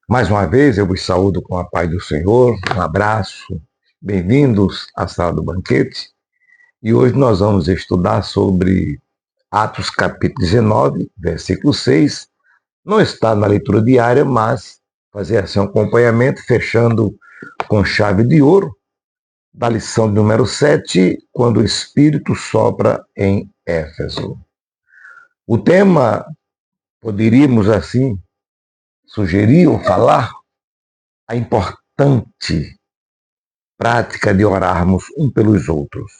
Mais uma vez eu vos saúdo com a paz do Senhor, um abraço, bem-vindos à sala do banquete. E hoje nós vamos estudar sobre Atos capítulo 19, versículo 6. Não está na leitura diária, mas fazer assim um acompanhamento, fechando com chave de ouro, da lição de número 7, quando o Espírito sopra em Éfeso. O tema, poderíamos assim sugerir ou falar, a importante prática de orarmos um pelos outros.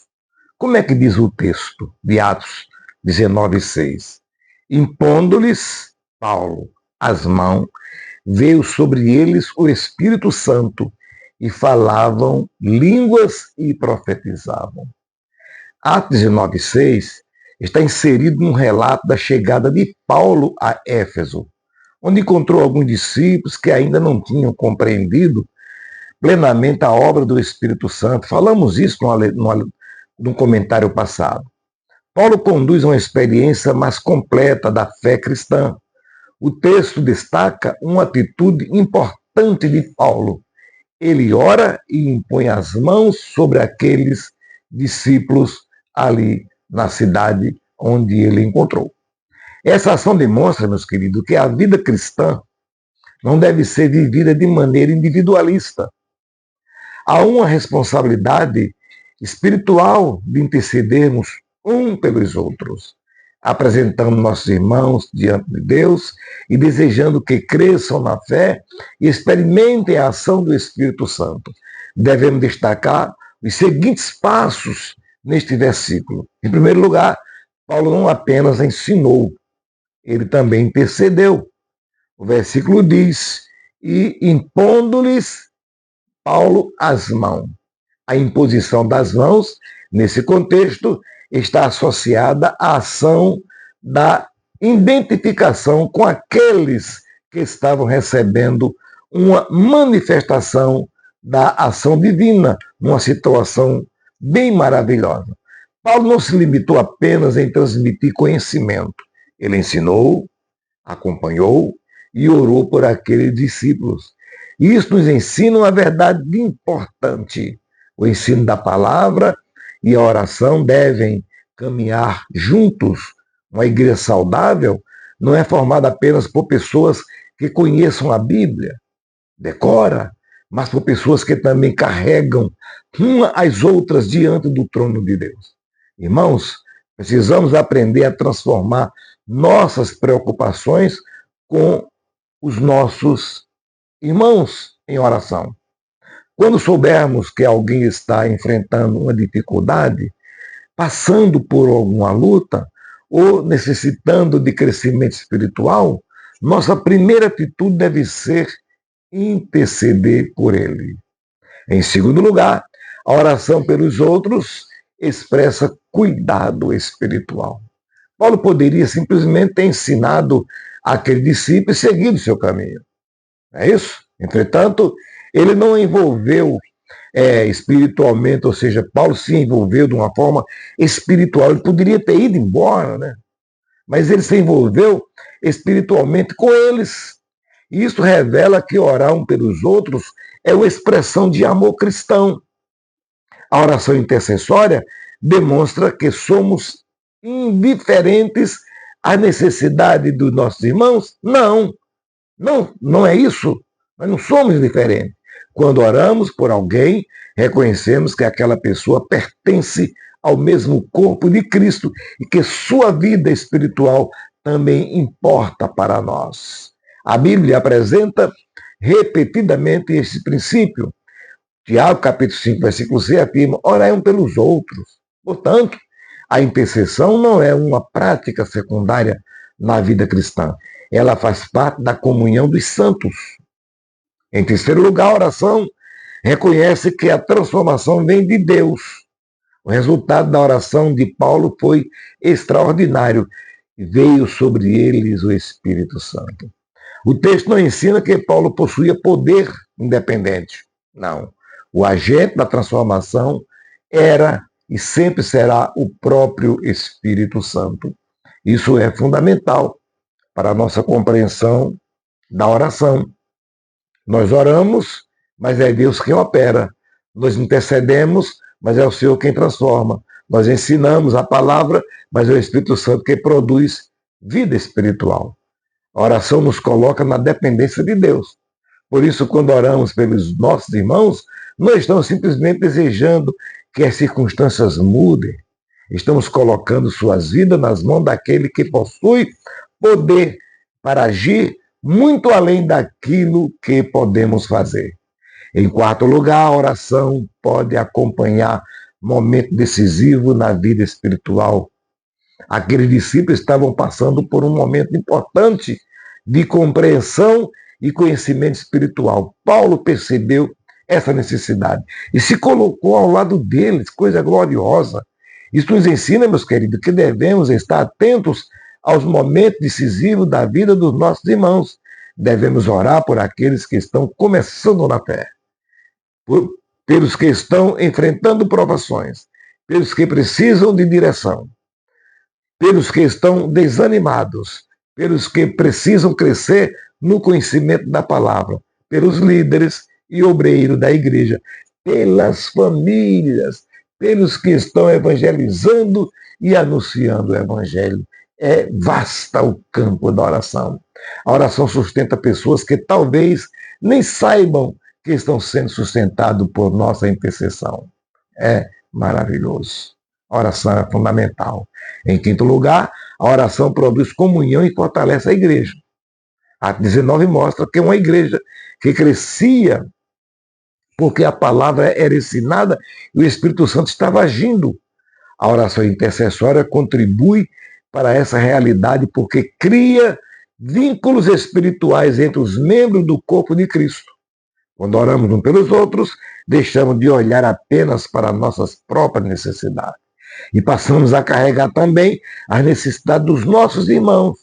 Como é que diz o texto de Atos 19:6? Impondo-lhes Paulo as mãos, veio sobre eles o Espírito Santo e falavam línguas e profetizavam. Atos 19:6 está inserido num relato da chegada de Paulo a Éfeso, onde encontrou alguns discípulos que ainda não tinham compreendido plenamente a obra do Espírito Santo. Falamos isso num comentário passado. Paulo conduz uma experiência mais completa da fé cristã. O texto destaca uma atitude importante de Paulo. Ele ora e impõe as mãos sobre aqueles discípulos ali na cidade onde ele encontrou. Essa ação demonstra, meus queridos, que a vida cristã não deve ser vivida de maneira individualista. Há uma responsabilidade espiritual de intercedermos um pelos outros, apresentando nossos irmãos diante de Deus e desejando que cresçam na fé e experimentem a ação do Espírito Santo. Devemos destacar os seguintes passos neste versículo. Em primeiro lugar, Paulo não apenas ensinou, ele também intercedeu. O versículo diz: e impondo-lhes Paulo as mãos. A imposição das mãos, nesse contexto, está associada à ação da identificação com aqueles que estavam recebendo uma manifestação da ação divina, numa situação bem maravilhosa. Paulo não se limitou apenas em transmitir conhecimento. Ele ensinou, acompanhou e orou por aqueles discípulos. Isso nos ensina uma verdade importante. O ensino da palavra e a oração devem caminhar juntos. Uma igreja saudável não é formada apenas por pessoas que conheçam a Bíblia, decora, mas por pessoas que também carregam uma às outras diante do trono de Deus. Irmãos, precisamos aprender a transformar nossas preocupações com os nossos irmãos em oração. Quando soubermos que alguém está enfrentando uma dificuldade, passando por alguma luta ou necessitando de crescimento espiritual, nossa primeira atitude deve ser interceder por ele. Em segundo lugar, a oração pelos outros expressa cuidado espiritual. Paulo poderia simplesmente ter ensinado aquele discípulo e seguido o seu caminho. É isso? Entretanto, ele não envolveu espiritualmente, ou seja, Paulo se envolveu de uma forma espiritual. Ele poderia ter ido embora, né? Mas ele se envolveu espiritualmente com eles. E isso revela que orar um pelos outros é uma expressão de amor cristão. A oração intercessória demonstra que somos indiferentes à necessidade dos nossos irmãos? Não, não é isso. Nós não somos diferentes. Quando oramos por alguém, reconhecemos que aquela pessoa pertence ao mesmo corpo de Cristo e que sua vida espiritual também importa para nós. A Bíblia apresenta repetidamente esse princípio. Tiago, capítulo 5, versículo 6, afirma: orai um pelos outros. Portanto, a intercessão não é uma prática secundária na vida cristã. Ela faz parte da comunhão dos santos. Em terceiro lugar, a oração reconhece que a transformação vem de Deus. O resultado da oração de Paulo foi extraordinário. Veio sobre eles o Espírito Santo. O texto não ensina que Paulo possuía poder independente. Não. O agente da transformação era e sempre será o próprio Espírito Santo. Isso é fundamental para a nossa compreensão da oração. Nós oramos, mas é Deus quem opera. Nós intercedemos, mas é o Senhor quem transforma. Nós ensinamos a palavra, mas é o Espírito Santo que produz vida espiritual. A oração nos coloca na dependência de Deus. Por isso, quando oramos pelos nossos irmãos, não estamos simplesmente desejando que as circunstâncias mudem. Estamos colocando suas vidas nas mãos daquele que possui poder para agir muito além daquilo que podemos fazer. Em quarto lugar, a oração pode acompanhar momento decisivo na vida espiritual. Aqueles discípulos estavam passando por um momento importante de compreensão e conhecimento espiritual. Paulo percebeu essa necessidade e se colocou ao lado deles, coisa gloriosa. Isso nos ensina, meus queridos, que devemos estar atentos aos momentos decisivos da vida dos nossos irmãos. Devemos orar por aqueles que estão começando na fé, pelos que estão enfrentando provações, pelos que precisam de direção, pelos que estão desanimados, pelos que precisam crescer no conhecimento da palavra, pelos líderes e obreiros da igreja, pelas famílias, pelos que estão evangelizando e anunciando o evangelho. É vasta o campo da oração. A oração sustenta pessoas que talvez nem saibam que estão sendo sustentados por nossa intercessão. É maravilhoso. A oração é fundamental. Em quinto lugar, a oração produz comunhão e fortalece a igreja. Atos 19 mostra que é uma igreja que crescia porque a palavra era ensinada e o Espírito Santo estava agindo. A oração intercessória contribui para essa realidade porque cria vínculos espirituais entre os membros do corpo de Cristo. Quando oramos uns pelos outros, deixamos de olhar apenas para nossas próprias necessidades e passamos a carregar também as necessidades dos nossos irmãos.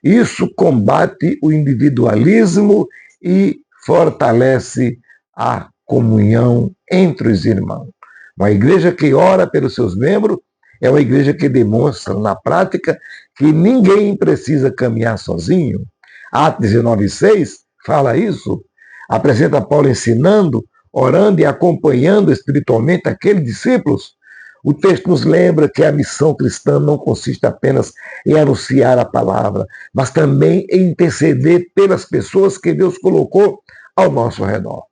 Isso combate o individualismo e fortalece a comunhão entre os irmãos. Uma igreja que ora pelos seus membros é uma igreja que demonstra na prática que ninguém precisa caminhar sozinho. Atos 19:6 fala isso. Apresenta Paulo ensinando, orando e acompanhando espiritualmente aqueles discípulos. O texto nos lembra que a missão cristã não consiste apenas em anunciar a palavra, mas também em interceder pelas pessoas que Deus colocou ao nosso redor.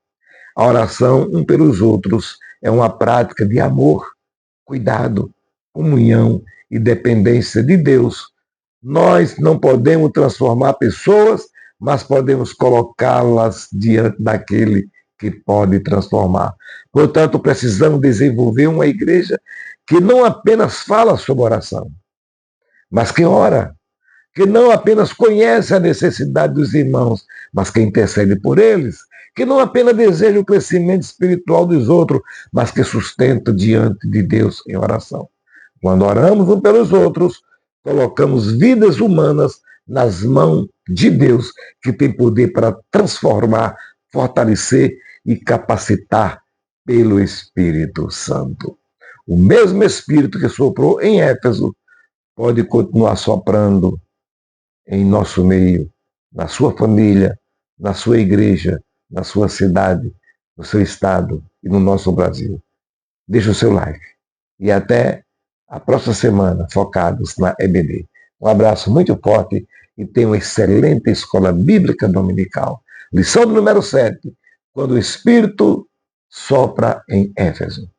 A oração um pelos outros é uma prática de amor, cuidado, comunhão e dependência de Deus. Nós não podemos transformar pessoas, mas podemos colocá-las diante daquele que pode transformar. Portanto, precisamos desenvolver uma igreja que não apenas fala sobre oração, mas que ora, que não apenas conhece a necessidade dos irmãos, mas que intercede por eles, que não apenas deseja o crescimento espiritual dos outros, mas que sustenta diante de Deus em oração. Quando oramos uns pelos outros, colocamos vidas humanas nas mãos de Deus, que tem poder para transformar, fortalecer e capacitar pelo Espírito Santo. O mesmo Espírito que soprou em Éfeso pode continuar soprando em nosso meio, na sua família, na sua igreja, na sua cidade, no seu estado e no nosso Brasil. Deixe o seu like. E até a próxima semana, focados na EBD. Um abraço muito forte e tenha uma excelente escola bíblica dominical. Lição do número 7, quando o Espírito sopra em Éfeso.